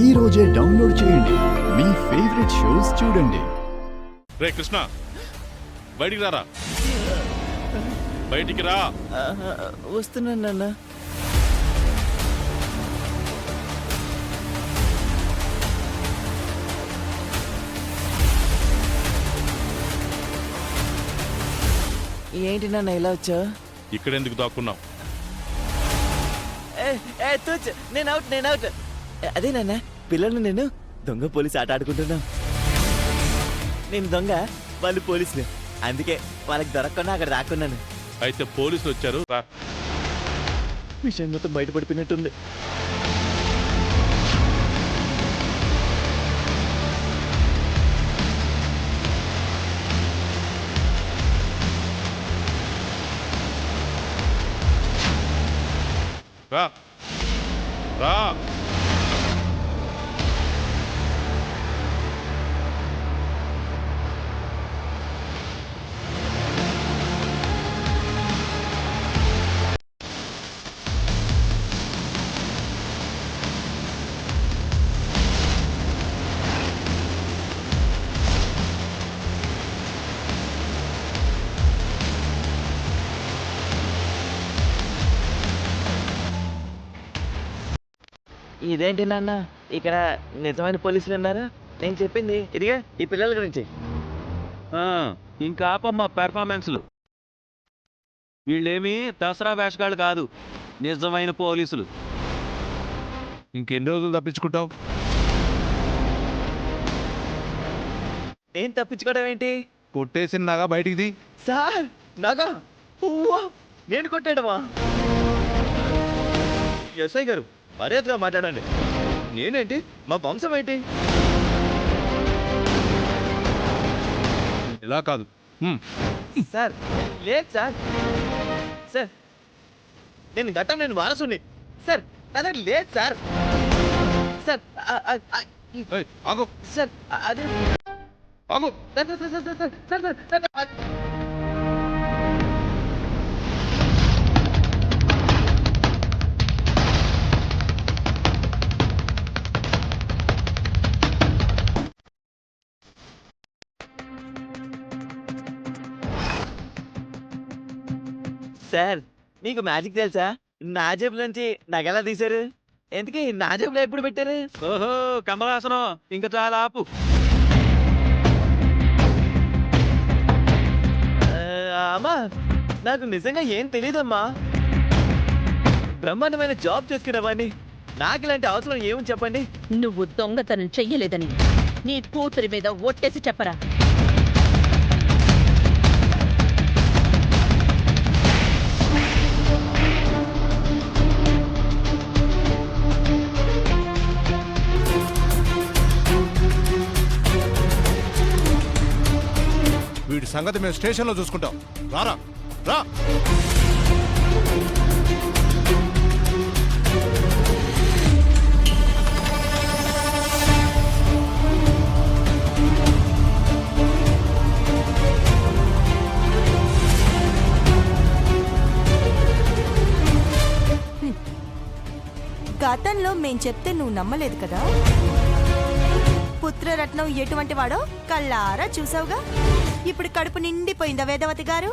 ఈ రోజే డౌన్లోడ్ చేయండి. మీ ఫేవరెట్ షోస్ చూడండి. రే కృష్ణ, బయటికి రారా. బయటికి రా. వస్తున్నాను నాన్న. ఏంటి నాన్న ఇలా వచ్చా? ఇక్కడెందుకు దాక్కున్నావు? నేను అవుట్. అదే నాన్న, పిల్లలు నేను దొంగ పోలీసు ఆట ఆడుకుంటున్నాం. నేను దొంగ, వాళ్ళు పోలీసులు. అందుకే వాళ్ళకి దొరకకుండా అక్కడ దాక్కున్నాను. అయితే పోలీసులు వచ్చారు. రా. విషయం మొత్తం బయటపడిపోయినట్టుంది. రా రా. ఇదేంటి నాన్న, ఇక్కడ నిజమైన పోలీసులు ఉన్నారు? నేను చెప్పింది ఇదిగా ఈ పిల్లల గురించి. ఇంకా ఆపమ్మ పెర్ఫార్మెన్స్లు. వీళ్ళేమి దసరా వేషగాళ్ళు కాదు, నిజమైన పోలీసులు. ఇంకెన్ని రోజులు తప్పించుకుంటావు? నేను తప్పించుకోవడం ఏంటి? కొట్టేసిన నాగా బయటికి ది. సార్ నాగా నేను కొట్టాడమా? ఎస్ఐ గారు మర్యాదగా మాట్లాడండి. నేనేంటి, మా వంశం ఏంటి? ఇలా కాదు. సార్ లేదు సార్. సార్ నేను గతం నేను వారసుని సార్. నా దగ్గర లేదు సార్. సార్ ఆగు సార్ అదే ఆగు. Sir sir sir sir sir sir sir. Sir మీకు మ్యాజిక్ తెలుసా? నా జేబుల నుంచి నగలా తీశారు. ఎందుకు నా జేబులో ఎప్పుడు పెట్టారు? ఓహో కమలాసనం, ఇంకా చాలా ఆపు. అమ్మా నాకు నిజంగా ఏం తెలియదమ్మా. బ్రహ్మాండమైన జాబ్ చేసుకునేవాడిని. నాకు ఇలాంటి అవసరం ఏమని చెప్పండి. నువ్వు దొంగతనం చెయ్యలేదని నీ కూతురి మీద ఒట్టేసి చెప్పరా? వీడి సంగతి మేము స్టేషన్లో చూసుకుంటాం. రారా రా. గతంలో మేం చెప్తే నువ్వు నమ్మలేదు కదా. పుత్రరత్నం ఎటువంటి వాడో కళ్ళారా చూసావుగా. ఇప్పుడు కడుపు నిండిపోయిందా వేదవతి గారు?